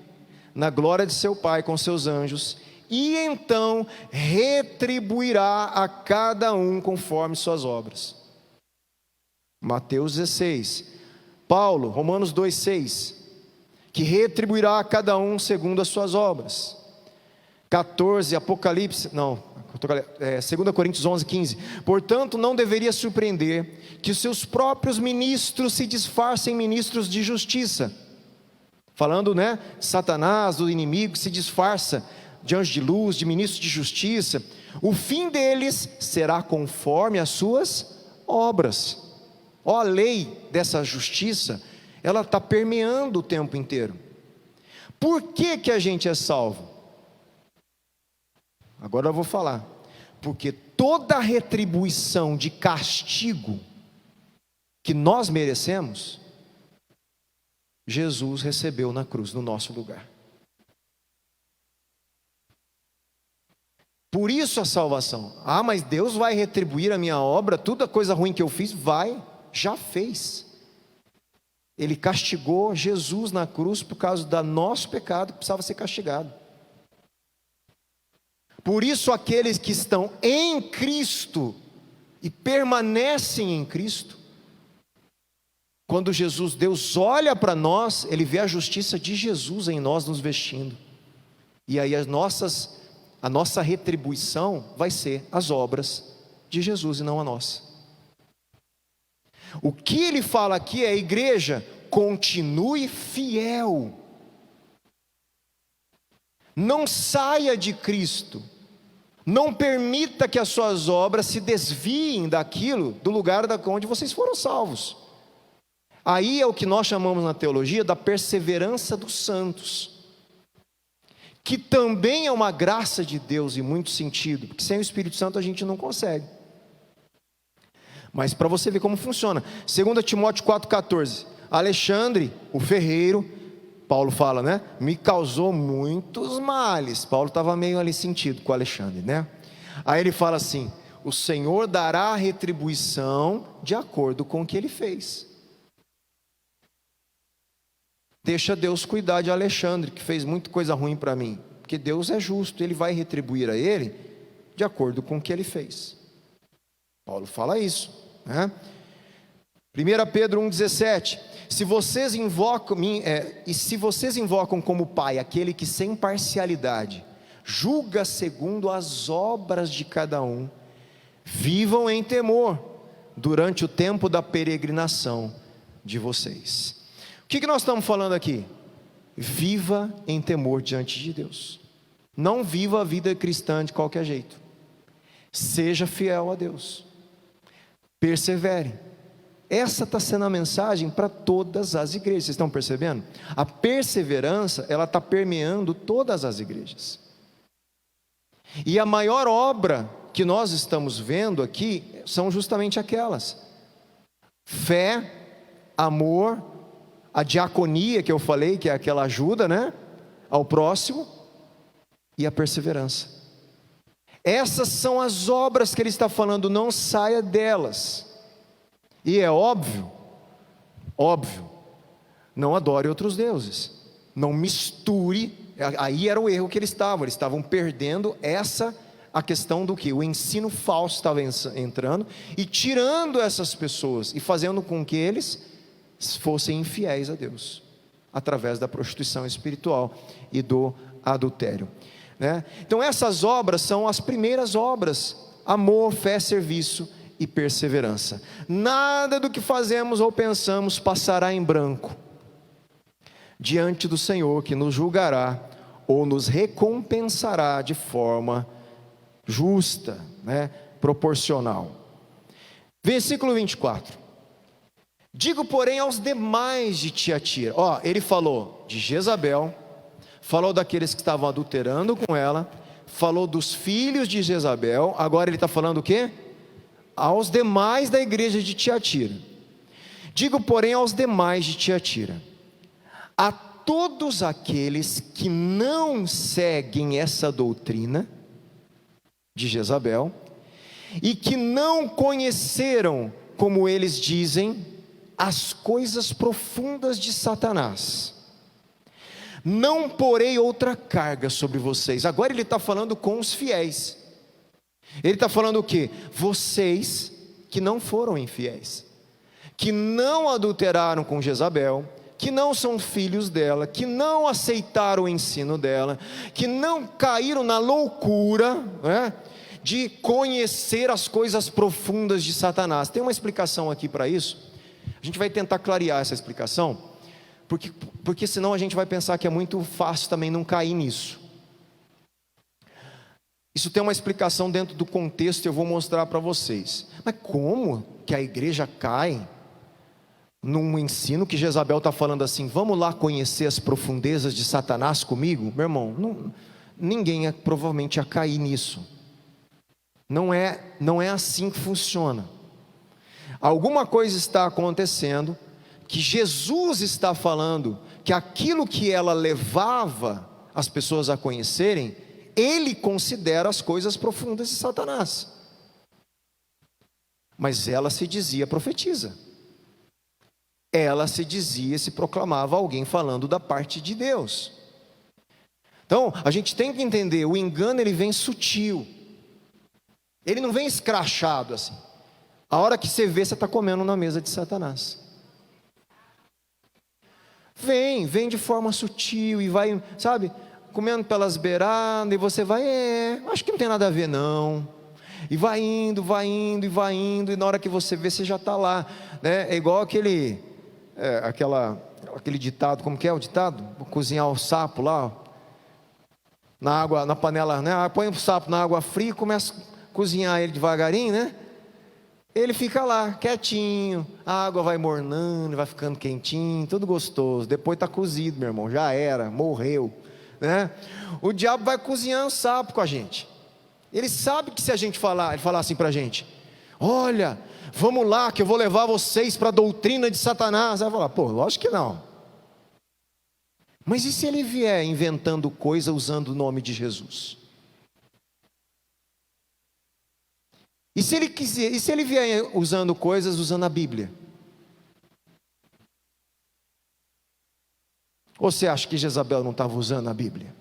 A: na glória de seu Pai com seus anjos, e então retribuirá a cada um conforme suas obras. Mateus 16. Paulo, Romanos 2,6, que retribuirá a cada um segundo as suas obras. 14, Apocalipse, 2 Coríntios 11,15. Portanto, não deveria surpreender que os seus próprios ministros se disfarcem ministros de justiça. Falando, né, Satanás, do inimigo, que se disfarça de anjo de luz, de ministro de justiça. O fim deles será conforme as suas obras. A lei dessa justiça, ela está permeando o tempo inteiro. Por que a gente é salvo? Agora eu vou falar. Porque toda retribuição de castigo que nós merecemos, Jesus recebeu na cruz, no nosso lugar. Por isso a salvação. Mas Deus vai retribuir a minha obra, toda coisa ruim que eu fiz? Vai, já fez. Ele castigou Jesus na cruz por causa do nosso pecado, que precisava ser castigado. Por isso aqueles que estão em Cristo e permanecem em Cristo, quando Deus olha para nós, Ele vê a justiça de Jesus em nós nos vestindo. E aí a nossa retribuição vai ser as obras de Jesus e não a nossa. O que ele fala aqui é: igreja, continue fiel. Não saia de Cristo. Não permita que as suas obras se desviem do lugar onde vocês foram salvos. Aí é o que nós chamamos na teologia da perseverança dos santos, que também é uma graça de Deus em muito sentido, porque sem o Espírito Santo a gente não consegue. Mas para você ver como funciona, 2 Timóteo 4,14, Alexandre, o ferreiro, Paulo fala, né? Me causou muitos males. Paulo estava meio ali sentido com Alexandre, né? Aí ele fala assim: o Senhor dará a retribuição de acordo com o que ele fez. Deixa Deus cuidar de Alexandre, que fez muita coisa ruim para mim, porque Deus é justo, Ele vai retribuir a ele de acordo com o que ele fez. Paulo fala isso, né? 1 Pedro 1,17, se vocês invocam como Pai aquele que sem parcialidade julga segundo as obras de cada um, vivam em temor durante o tempo da peregrinação de vocês. O que nós estamos falando aqui? Viva em temor diante de Deus. Não viva a vida cristã de qualquer jeito. Seja fiel a Deus. Persevere. Essa está sendo a mensagem para todas as igrejas. Vocês estão percebendo? A perseverança, ela está permeando todas as igrejas. E a maior obra que nós estamos vendo aqui são justamente aquelas: fé, amor, a diaconia que eu falei, que é aquela ajuda, né, ao próximo, e a perseverança. Essas são as obras que ele está falando, não saia delas. E é óbvio, não adore outros deuses, não misture. Aí era o erro que eles estavam perdendo a questão do que? O ensino falso estava entrando e tirando essas pessoas e fazendo com que eles fossem infiéis a Deus, através da prostituição espiritual e do adultério, né? Então essas obras são as primeiras obras: amor, fé, serviço e perseverança. Nada do que fazemos ou pensamos passará em branco diante do Senhor, que nos julgará ou nos recompensará de forma justa, né? Proporcional. Versículo 24: digo, porém, aos demais de Tiatira. Ele falou de Jezabel, falou daqueles que estavam adulterando com ela, falou dos filhos de Jezabel. Agora ele está falando o quê? Aos demais da igreja de Tiatira. Digo, porém, aos demais de Tiatira: a todos aqueles que não seguem essa doutrina de Jezabel, e que não conheceram, como eles dizem, as coisas profundas de Satanás, não porei outra carga sobre vocês. Agora ele está falando com os fiéis. Ele está falando o quê? Vocês que não foram infiéis, que não adulteraram com Jezabel, que não são filhos dela, que não aceitaram o ensino dela, que não caíram na loucura, né, de conhecer as coisas profundas de Satanás. Tem uma explicação aqui para isso. A gente vai tentar clarear essa explicação, porque senão a gente vai pensar que é muito fácil também não cair nisso. Isso tem uma explicação dentro do contexto e eu vou mostrar para vocês. Mas como que a igreja cai num ensino que Jezabel está falando assim: vamos lá conhecer as profundezas de Satanás comigo? Meu irmão, ninguém provavelmente ia cair nisso. Não é assim que funciona. Alguma coisa está acontecendo, que Jesus está falando que aquilo que ela levava as pessoas a conhecerem, ele considera as coisas profundas de Satanás. Mas ela se dizia profetisa, ela se dizia, se proclamava alguém falando da parte de Deus. Então a gente tem que entender, o engano ele vem sutil, ele não vem escrachado assim. A hora que você vê, você está comendo na mesa de Satanás. Vem de forma sutil e vai, sabe, comendo pelas beiradas, e você vai, acho que não tem nada a ver não. E vai indo, e na hora que você vê, você já está lá, né? É igual aquele ditado, como que é o ditado? Vou cozinhar o sapo lá, na água, na panela, né? Põe o sapo na água fria e começa a cozinhar ele devagarinho, né? Ele fica lá, quietinho, a água vai mornando, vai ficando quentinho, tudo gostoso. Depois está cozido, meu irmão, já era, morreu, né? O diabo vai cozinhando sapo com a gente. Ele sabe que se a gente ele falar assim para a gente: olha, vamos lá que eu vou levar vocês para a doutrina de Satanás. Aí vai falar: pô, lógico que não. Mas e se ele vier inventando coisa usando o nome de Jesus? E se ele vier usando coisas usando a Bíblia? Ou você acha que Jezabel não estava usando a Bíblia?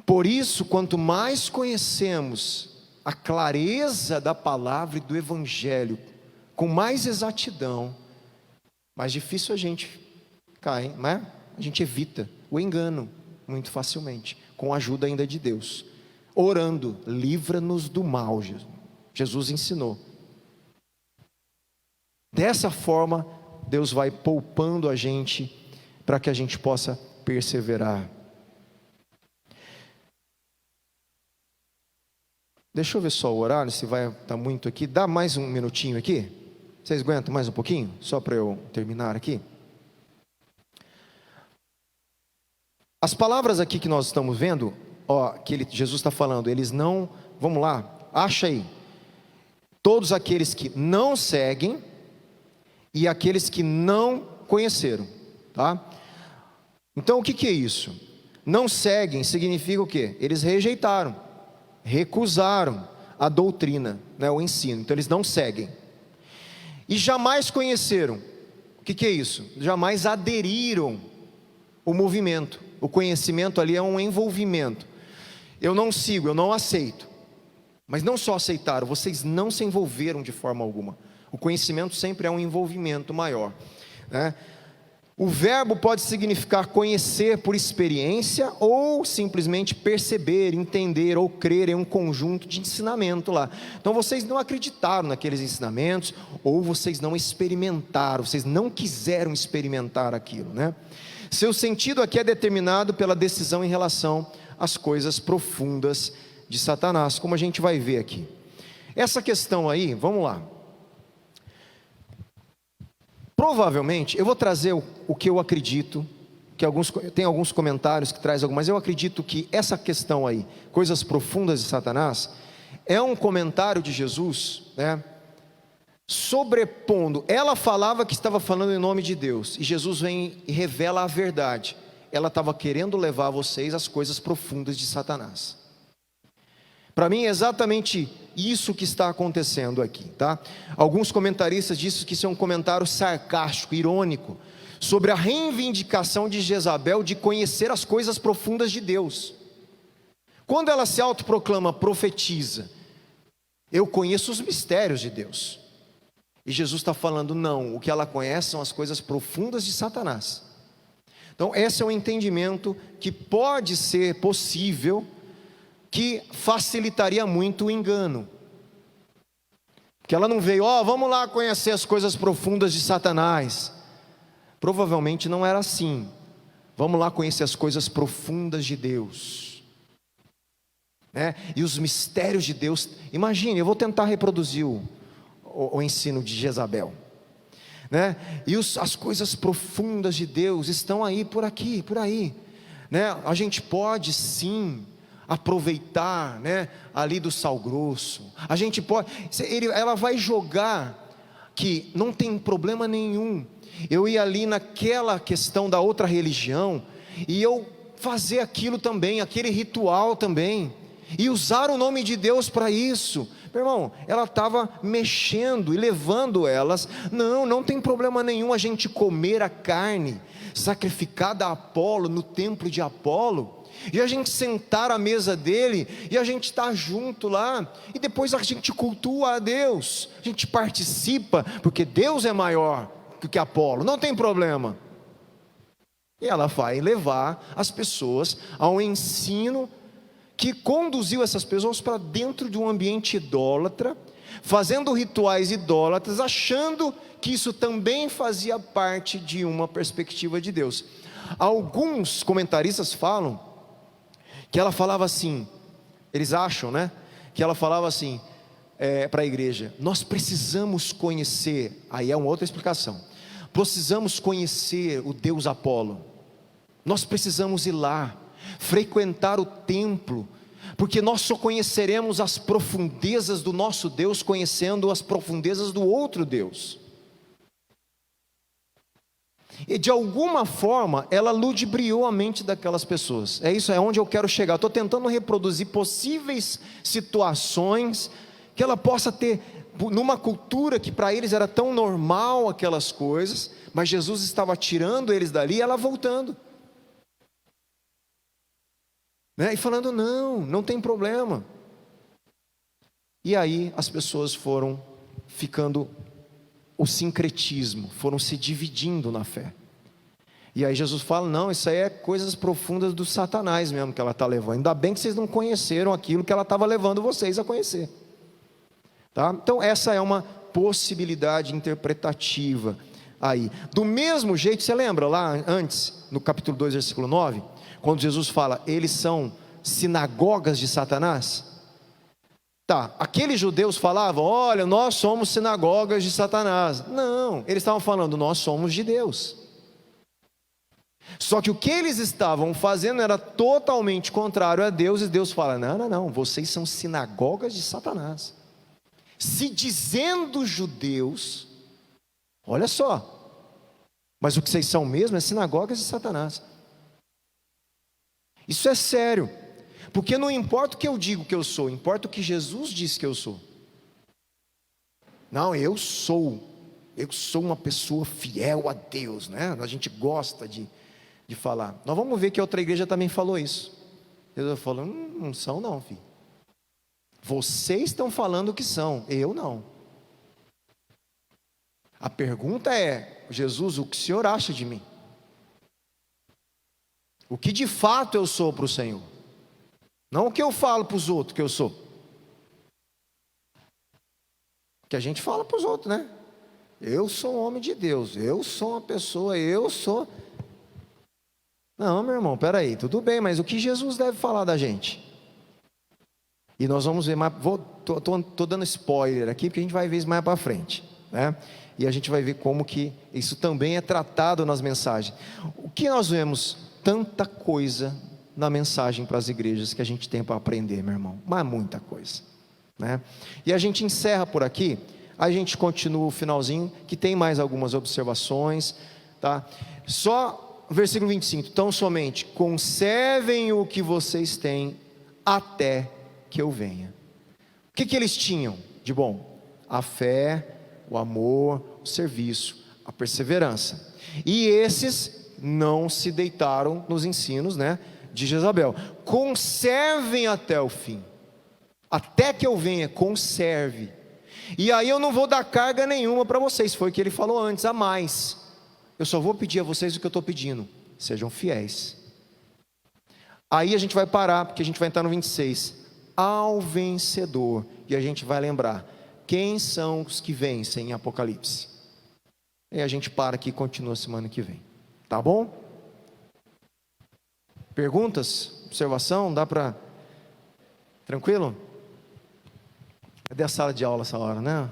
A: Por isso, quanto mais conhecemos a clareza da palavra e do Evangelho, com mais exatidão, mais difícil a gente cai, né? A gente evita o engano muito facilmente, com a ajuda ainda de Deus, orando: livra-nos do mal. Jesus ensinou. Dessa forma, Deus vai poupando a gente para que a gente possa perseverar. Deixa eu ver só o horário, se vai estar muito aqui. Dá mais um minutinho aqui? Vocês aguentam mais um pouquinho? Só para eu terminar aqui. As palavras aqui que nós estamos vendo, Jesus está falando, eles não, vamos lá, acha aí. Todos aqueles que não seguem e aqueles que não conheceram, tá? Então o que é isso? Não seguem significa o quê? Eles rejeitaram, recusaram a doutrina, né, o ensino, então eles não seguem. E jamais conheceram, o que é isso? Jamais aderiram ao movimento. O conhecimento ali é um envolvimento. Eu não sigo, eu não aceito. Mas não só aceitaram, vocês não se envolveram de forma alguma. O conhecimento sempre é um envolvimento maior, né? O verbo pode significar conhecer por experiência, ou simplesmente perceber, entender ou crer em um conjunto de ensinamento lá. Então vocês não acreditaram naqueles ensinamentos, ou vocês não experimentaram, vocês não quiseram experimentar aquilo, né? Seu sentido aqui é determinado pela decisão em relação às coisas profundas de Satanás, como a gente vai ver aqui. Essa questão aí, vamos lá. Provavelmente, eu vou trazer o que eu acredito, que tem alguns comentários que trazem algumas, mas eu acredito que essa questão aí, coisas profundas de Satanás, é um comentário de Jesus, né, sobrepondo. Ela falava que estava falando em nome de Deus, e Jesus vem e revela a verdade. Ela estava querendo levar vocês às coisas profundas de Satanás. Para mim é exatamente isso que está acontecendo aqui, tá? Alguns comentaristas dizem que isso é um comentário sarcástico, irônico, sobre a reivindicação de Jezabel de conhecer as coisas profundas de Deus. Quando ela se autoproclama profetiza, eu conheço os mistérios de Deus. E Jesus está falando, não, o que ela conhece são as coisas profundas de Satanás. Então esse é um entendimento que pode ser possível, que facilitaria muito o engano. Porque ela não veio, vamos lá conhecer as coisas profundas de Satanás. Provavelmente não era assim. Vamos lá conhecer as coisas profundas de Deus, né? E os mistérios de Deus. Imagine, eu vou tentar reproduzir o ensino de Jezabel, né? E as coisas profundas de Deus estão aí, por aqui, por aí, né? A gente pode sim aproveitar, né, ali do sal grosso. A gente pode, ela vai jogar que não tem problema nenhum eu ir ali naquela questão da outra religião e eu fazer aquilo também, aquele ritual também, e usar o nome de Deus para isso. Meu irmão, ela estava mexendo e levando elas. Não tem problema nenhum a gente comer a carne sacrificada a Apolo, no templo de Apolo, e a gente sentar à mesa dele, e a gente está junto lá, e depois a gente cultua a Deus, a gente participa, porque Deus é maior do que Apolo, não tem problema. E ela vai levar as pessoas a um ensino que conduziu essas pessoas para dentro de um ambiente idólatra, fazendo rituais idólatras, achando que isso também fazia parte de uma perspectiva de Deus. Alguns comentaristas falam que ela falava assim, eles acham, né, que ela falava assim para a igreja: nós precisamos conhecer, aí é uma outra explicação, precisamos conhecer o Deus Apolo, nós precisamos ir lá, frequentar o templo, porque nós só conheceremos as profundezas do nosso Deus conhecendo as profundezas do outro Deus. E de alguma forma ela ludibriou a mente daquelas pessoas. É isso, é onde eu quero chegar. Estou tentando reproduzir possíveis situações que ela possa ter numa cultura que para eles era tão normal aquelas coisas, mas Jesus estava tirando eles dali e ela voltando, né? E falando, não tem problema. E aí as pessoas foram ficando, o sincretismo, foram se dividindo na fé. E aí Jesus fala, não, isso aí é coisas profundas do Satanás mesmo que ela está levando. Ainda bem que vocês não conheceram aquilo que ela estava levando vocês a conhecer, tá? Então essa é uma possibilidade interpretativa aí. Do mesmo jeito, você lembra lá antes, no capítulo 2, versículo 9, quando Jesus fala, eles são sinagogas de Satanás? Tá, aqueles judeus falavam, olha, nós somos sinagogas de Satanás. Não, eles estavam falando, nós somos de Deus. Só que o que eles estavam fazendo era totalmente contrário a Deus, e Deus fala, não, vocês são sinagogas de Satanás. Se dizendo judeus, olha só, mas o que vocês são mesmo é sinagogas de Satanás. Isso é sério, porque não importa o que eu digo que eu sou, importa o que Jesus disse que eu sou. Não, eu sou uma pessoa fiel a Deus, né? A gente gosta de falar. Nós vamos ver que outra igreja também falou isso. Jesus falou, não são não, filho. Vocês estão falando que são, eu não. A pergunta é, Jesus, o que o Senhor acha de mim? O que de fato eu sou para o Senhor? Não o que eu falo para os outros que eu sou. Que a gente fala para os outros, né? Eu sou um homem de Deus, eu sou uma pessoa, eu sou... Não, meu irmão, peraí, tudo bem, mas o que Jesus deve falar da gente? E nós vamos ver mais, estou dando spoiler aqui, porque a gente vai ver isso mais para frente, né? E a gente vai ver como que isso também é tratado nas mensagens. O que nós vemos? Tanta coisa na mensagem para as igrejas que a gente tem para aprender, meu irmão, mas muita coisa, né? E a gente encerra por aqui, a gente continua o finalzinho, que tem mais algumas observações, tá? Só versículo 25, tão somente conservem o que vocês têm até que eu venha. O que eles tinham de bom? A fé, o amor, o serviço, a perseverança. E esses não se deitaram nos ensinos, né, de Jezabel. Conservem até o fim. Até que eu venha, conserve. E aí eu não vou dar carga nenhuma para vocês. Foi o que ele falou antes, a mais. Eu só vou pedir a vocês o que eu estou pedindo. Sejam fiéis. Aí a gente vai parar, porque a gente vai entrar no 26. Ao vencedor. E a gente vai lembrar. Quem são os que vencem em Apocalipse? E a gente para aqui e continua semana que vem. Tá bom? Perguntas? Observação? Dá para... Tranquilo? Cadê a sala de aula essa hora, né?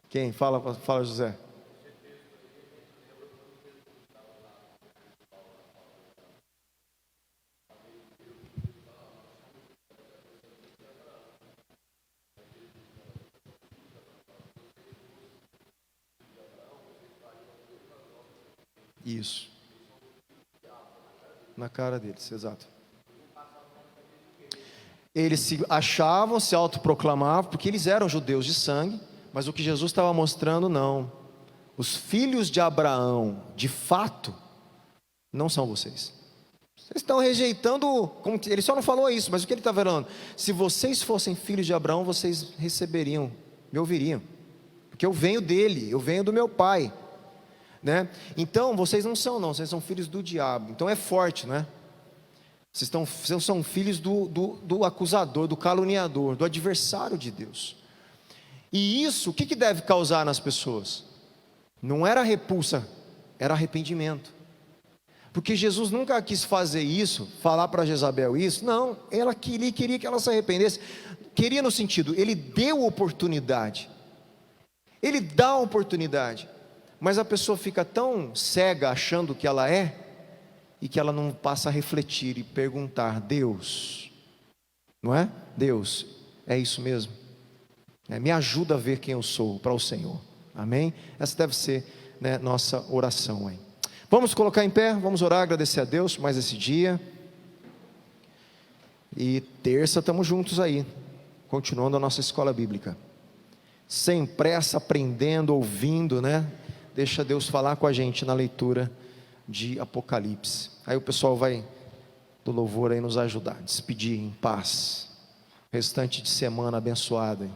A: Quem? Fala, José. Isso. Na cara deles, exato. Eles se achavam, se autoproclamavam, porque eles eram judeus de sangue, mas o que Jesus estava mostrando, não. Os filhos de Abraão, de fato, não são vocês. Vocês estão rejeitando, ele só não falou isso, mas o que ele está falando? Se vocês fossem filhos de Abraão, vocês receberiam, me ouviriam, porque eu venho dele, eu venho do meu pai, né? Então, vocês não são não, vocês são filhos do diabo, então é forte, né? Vocês são filhos do acusador, do caluniador, do adversário de Deus. E isso, o que deve causar nas pessoas? Não era repulsa, era arrependimento. Porque Jesus nunca quis fazer isso, falar para Jezabel isso. Não, ela queria que ela se arrependesse. Queria no sentido, ele deu oportunidade. Ele dá oportunidade. Mas a pessoa fica tão cega achando que ela é, e que ela não passa a refletir e perguntar, Deus, não é? Deus, é isso mesmo? Me ajuda a ver quem eu sou para o Senhor, amém? Essa deve ser, né, nossa oração aí. Vamos colocar em pé, vamos orar, agradecer a Deus por mais esse dia, e terça estamos juntos aí, continuando a nossa escola bíblica, sem pressa, aprendendo, ouvindo, né? Deixa Deus falar com a gente na leitura de Apocalipse. Aí o pessoal vai do louvor aí nos ajudar, despedir em paz, restante de semana abençoada.